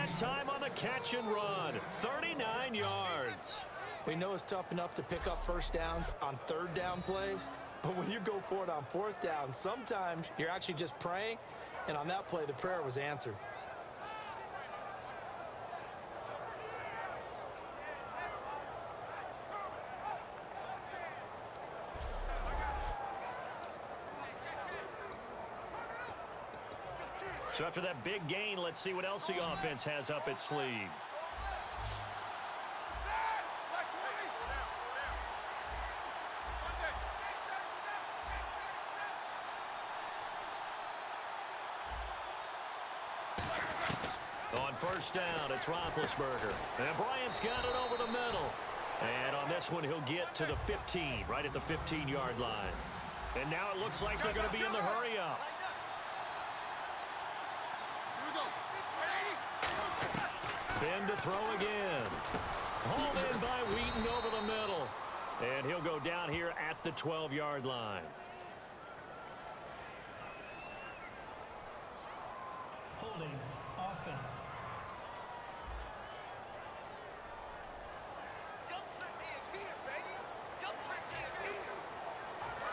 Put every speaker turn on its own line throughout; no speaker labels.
that time on the catch and run. 39 yards.
We know it's tough enough to pick up first downs on third down plays, but when you go for it on fourth down, sometimes you're actually just praying, and on that play, the prayer was answered.
So after that big gain, let's see what else the offense has up its sleeve. On first down, it's Roethlisberger. And Bryant's got it over the middle. And on this one, he'll get to the 15, right at the 15-yard line. And now it looks like they're going to be in the hurry-up. Ben to throw again. Hauled in by Wheaton over the middle. And he'll go down here at the 12-yard line.
Holding offense.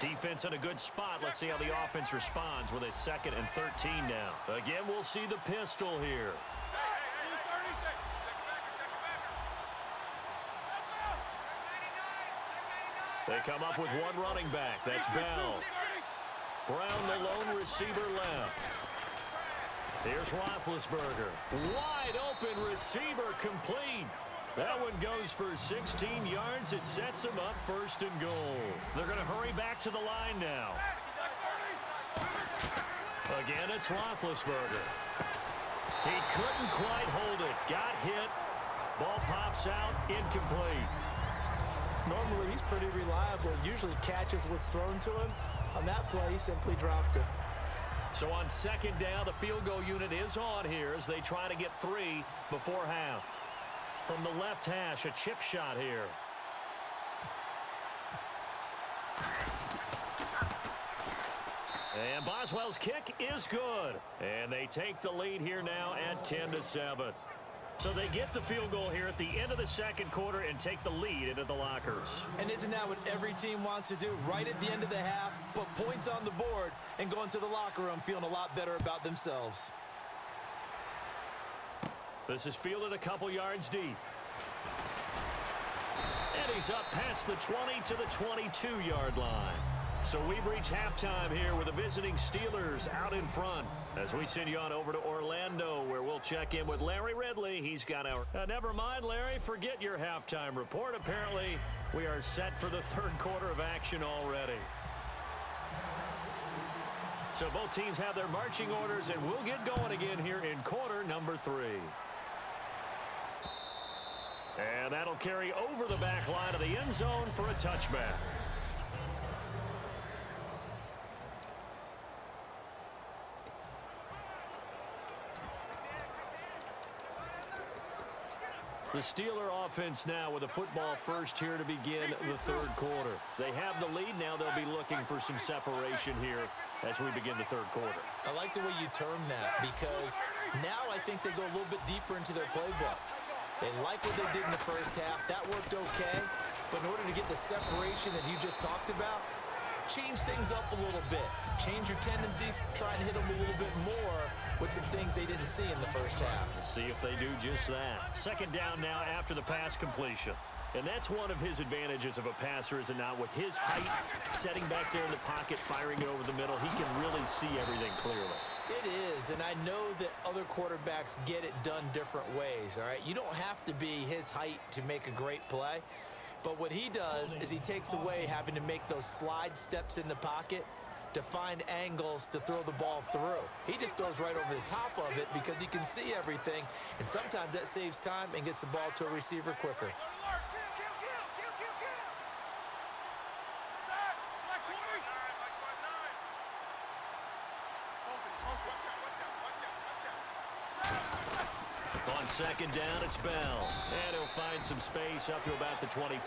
Defense in a good spot. Let's see how the offense responds with a 2nd and 13 now. Again, we'll see the pistol here. They come up with one running back. That's Bell. Brown, the lone receiver, left. Here's Roethlisberger. Wide open receiver, complete. That one goes for 16 yards. It sets them up 1st and goal. They're going to hurry back to the line now. Again, it's Roethlisberger. He couldn't quite hold it. Got hit. Ball pops out. Incomplete.
Normally, he's pretty reliable. Usually catches what's thrown to him. On that play, he simply dropped it.
So on 2nd down, the field goal unit is on here as they try to get 3 before half. From the left hash, a chip shot here. And Boswell's kick is good. And they take the lead here now at 10-7. So they get the field goal here at the end of the 2nd quarter and take the lead into the lockers.
And isn't that what every team wants to do? Right at the end of the half, put points on the board and go into the locker room feeling a lot better about themselves.
This is fielded a couple yards deep. And he's up past the 20 to the 22-yard line. So we've reached halftime here with the visiting Steelers out in front. As we send you on over to Orlando, where we'll check in with Larry Ridley. He's got our... never mind, Larry. Forget your halftime report. Apparently, we are set for the 3rd quarter of action already. So both teams have their marching orders, and we'll get going again here in quarter number 3. And that'll carry over the back line of the end zone for a touchback. The Steeler offense now with a football first here to begin the 3rd quarter. They have the lead. Now they'll be looking for some separation here as we begin the 3rd quarter.
I like the way you term that because now I think they go a little bit deeper into their playbook. They like what they did in the first half. That worked okay. But in order to get the separation that you just talked about, change things up a little bit. Change your tendencies. Try and hit them a little bit more with some things they didn't see in the first half.
Let's see if they do just that. 2nd down now after the pass completion. And that's one of his advantages of a passer, is it not? With his height, setting back there in the pocket, firing it over the middle, he can really see everything clearly.
It is, and I know that other quarterbacks get it done different ways, all right? You don't have to be his height to make a great play. But what he does is he takes away having to make those slide steps in the pocket to find angles to throw the ball through. He just throws right over the top of it because he can see everything, and sometimes that saves time and gets the ball to a receiver quicker.
On 2nd down, it's Bell. And he'll find some space up to about the 25.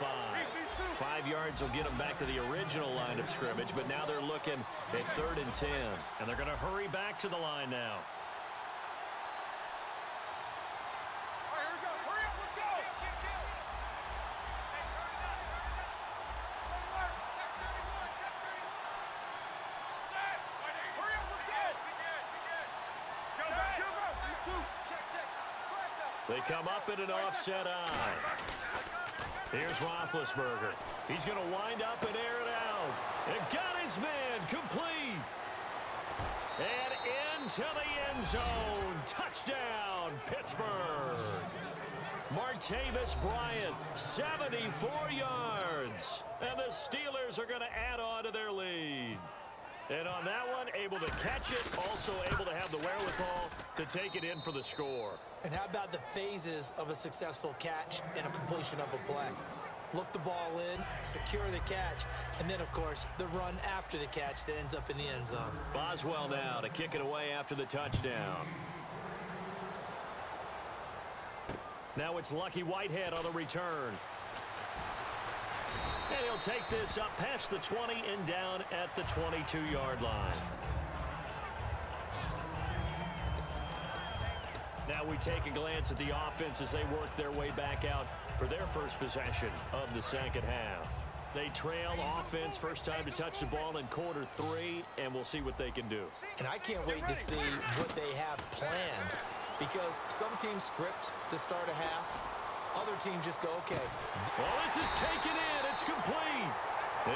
5 yards will get him back to the original line of scrimmage, but now they're looking at 3rd and 10. And they're going to hurry back to the line now. They come up in an offset eye. Here's Roethlisberger. He's going to wind up and air it out. And got his man complete. And into the end zone. Touchdown, Pittsburgh. Martavis Bryant, 74 yards. And the Steelers are going to add on to their lead. And on that one, able to catch it, also able to have the wherewithal to take it in for the score.
And how about the phases of a successful catch and a completion of a play? Look the ball in, secure the catch, and then, of course, the run after the catch that ends up in the end zone.
Boswell now to kick it away after the touchdown. Now it's Lucky Whitehead on the return. And he'll take this up past the 20 and down at the 22-yard line. Now we take a glance at the offense as they work their way back out for their first possession of the second half. They trail offense, first time to touch the ball in quarter 3, and we'll see what they can do.
And I can't wait to see what they have planned, because some teams script to start a half. Other teams just go, okay.
Well, this is taken in. It's complete.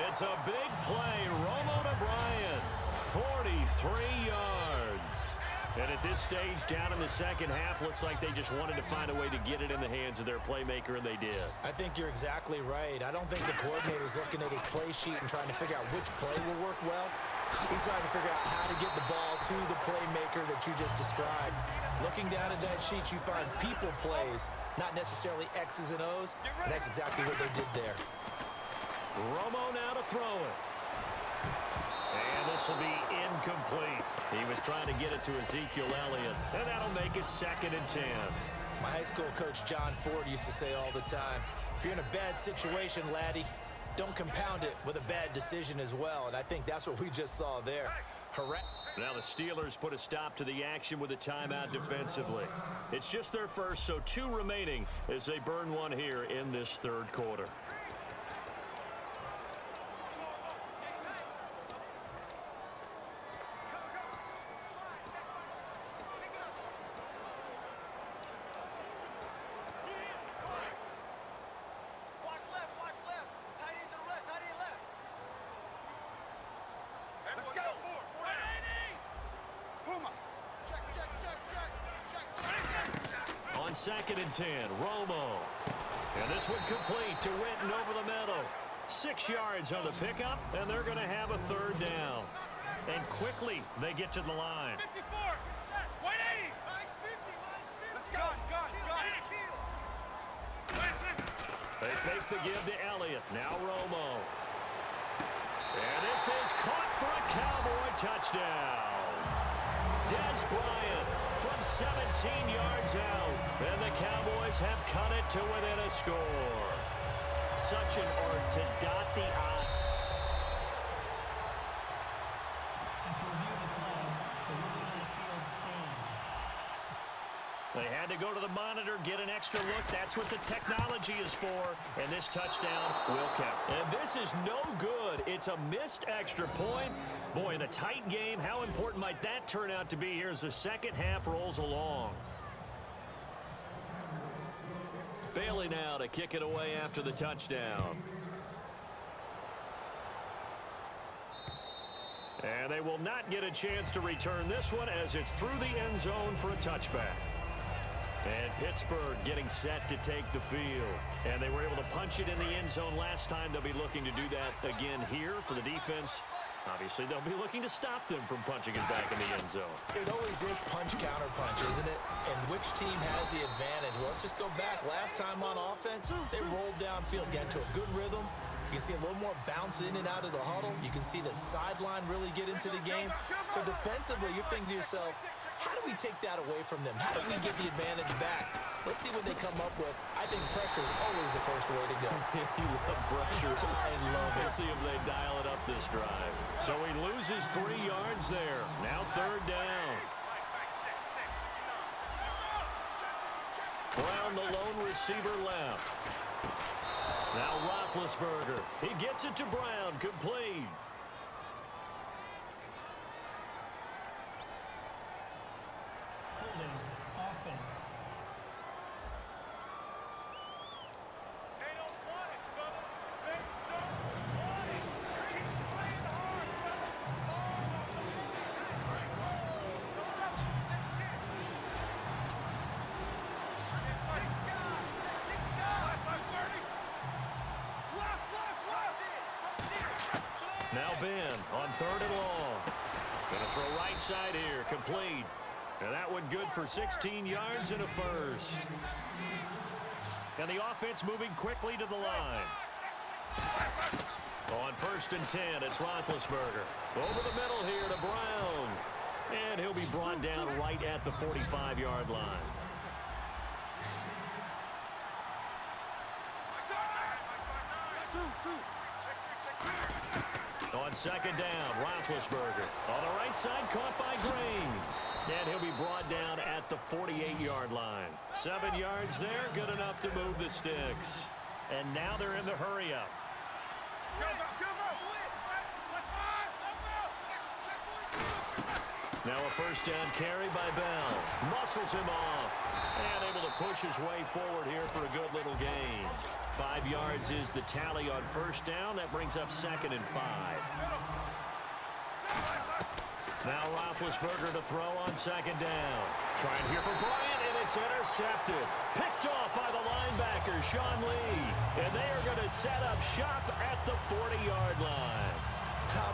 It's a big play. Romo to Bryant. 43 yards. And at this stage, down in the second half, looks like they just wanted to find a way to get it in the hands of their playmaker, and they did.
I think you're exactly right. I don't think the coordinator's looking at his play sheet and trying to figure out which play will work well. He's trying to figure out how to get the ball to the playmaker that you just described. Looking down at that sheet, you find people plays, not necessarily X's and O's, and that's exactly what they did there.
Romo now to throw it. And this will be incomplete. He was trying to get it to Ezekiel Elliott, and that'll make it 2nd and 10.
My high school coach, John Ford, used to say all the time, if you're in a bad situation, laddie, don't compound it with a bad decision as well. And I think that's what we just saw there.
Now the Steelers put a stop to the action with a timeout defensively. It's just their first, so 2 remaining as they burn one here in this third quarter. On 2nd and 10, Romo. And this one complete to Winton over the middle. 6 yards on the pickup, and they're going to have a 3rd down. And quickly, they get to the line.
54, 180. Let's go.
They fake the give to Elliott. Now Romo. And this is caught for a Cowboy touchdown. Dez Bryant from 17 yards out. And the Cowboys have cut it to within a score. Such an art to dot the I.
After reviewing the play, the ruling on the field stands.
They had to go to the monitor, get an extra look. That's what the technology is for. And this touchdown will count. And this is no good. It's a missed extra point. Boy, in a tight game, how important might that turn out to be here as the second half rolls along? Bailey now to kick it away after the touchdown. And they will not get a chance to return this one as it's through the end zone for a touchback. And Pittsburgh getting set to take the field. And they were able to punch it in the end zone last time. They'll be looking to do that again here for the defense. Obviously, they'll be looking to stop them from punching it back in the end zone.
It always is punch-counter-punch, isn't it? And which team has the advantage? Well, let's just go back. Last time on offense, they rolled downfield, get into a good rhythm. You can see a little more bounce in and out of the huddle. You can see the sideline really get into the game. So defensively, you're thinking to yourself, how do we take that away from them? How do we get the advantage back? Let's see what they come up with. I think pressure is always the first way to go.
You love pressure.
I love it.
Let's see if they dial it up this drive. So he loses 3 yards there. Now 3rd down. Brown, the lone receiver, left. Now Roethlisberger. He gets it to Brown. Complete.
Holding offense.
Now Ben on 3rd and long. Going to throw right side here, complete. And that one good for 16 yards and a first. And the offense moving quickly to the line. On 1st and 10, it's Roethlisberger. Over the middle here to Brown. And he'll be brought down right at the 45-yard line. On 2nd down, Roethlisberger. On the right side, caught by Green. And he'll be brought down at the 48-yard line. 7 yards there, good enough to move the sticks. And now they're in the hurry-up. Now a 1st down carry by Bell. Muscles him off. And able to push his way forward here for a good little gain. 5 yards is the tally on 1st down. That brings up 2nd and 5. Now Roethlisberger to throw on 2nd down. Trying here for Bryant, and it's intercepted. Picked off by the linebacker, Sean Lee. And they are going to set up shop at the 40-yard line.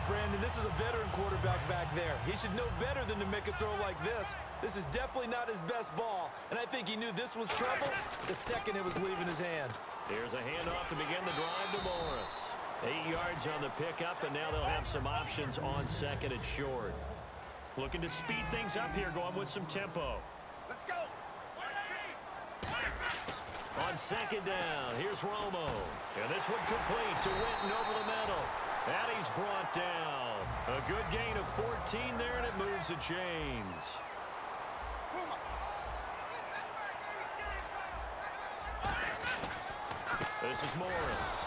Brandon, this is a veteran quarterback back there. He should know better than to make a throw like this. This is definitely not his best ball, and I think he knew this was trouble the second it was leaving his hand.
Here's a handoff to begin the drive to Morris. 8 yards on the pickup, and now they'll have some options on 2nd and short. Looking to speed things up here, going with some tempo.
Let's go.
On 2nd down, here's Romo. And this one complete to Winton over the middle. And he's brought down. A good gain of 14 there, and it moves the chains. This is Morris.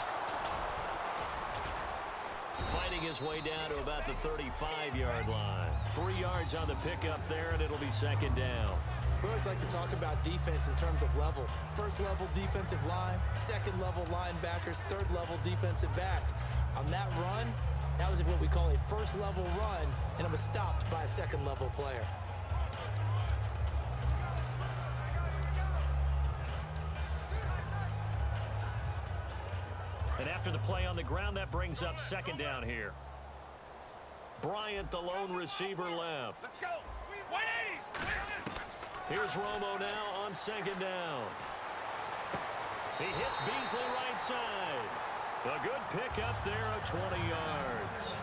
Fighting his way down to about the 35-yard line. 3 yards on the pickup there, and it'll be 2nd down.
We always like to talk about defense in terms of levels. 1st level defensive line, 2nd level linebackers, 3rd level defensive backs. On that run, that was what we call a 1st level run, and it was stopped by a 2nd level player.
And after the play on the ground, that brings up 2nd down here. Bryant, the lone receiver, left.
Let's go. 180.
Here's Romo now on 2nd down. He hits Beasley right side. A good pickup there of 20 yards.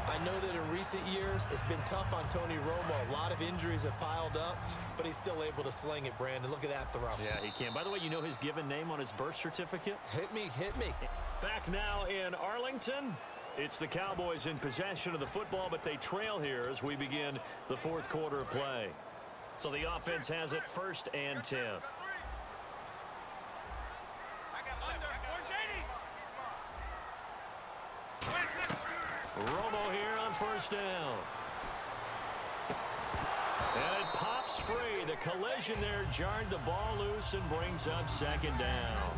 I know that in recent years, it's been tough on Tony Romo. A lot of injuries have piled up, but he's still able to sling it, Brandon. Look at that throw.
Yeah, he can. By the way, you know his given name on his birth certificate?
Hit me, hit me.
Back now in Arlington. It's the Cowboys in possession of the football, but they trail here as we begin the 4th quarter of play. So the offense has it 1st and 10. Romo here on 1st down. And it pops free. The collision there jarred the ball loose and brings up 2nd down.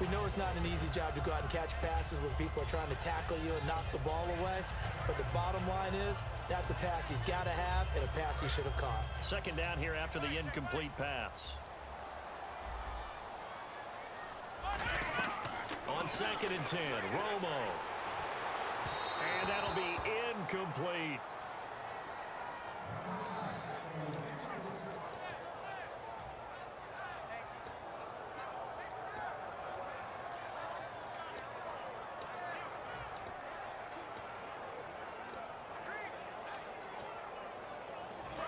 We know it's not an easy job to go out and catch passes when people are trying to tackle you and knock the ball away. But the bottom line is, that's a pass he's got to have and a pass he should have caught.
2nd down here after the incomplete pass. On 2nd and 10, Romo. And that'll be incomplete.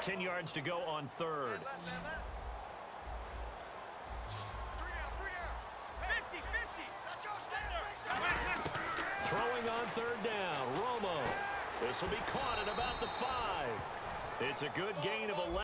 Ten yards to go on 3rd. Throwing on 3rd down, Romo. This will be caught at about the 5. It's a good gain of 11.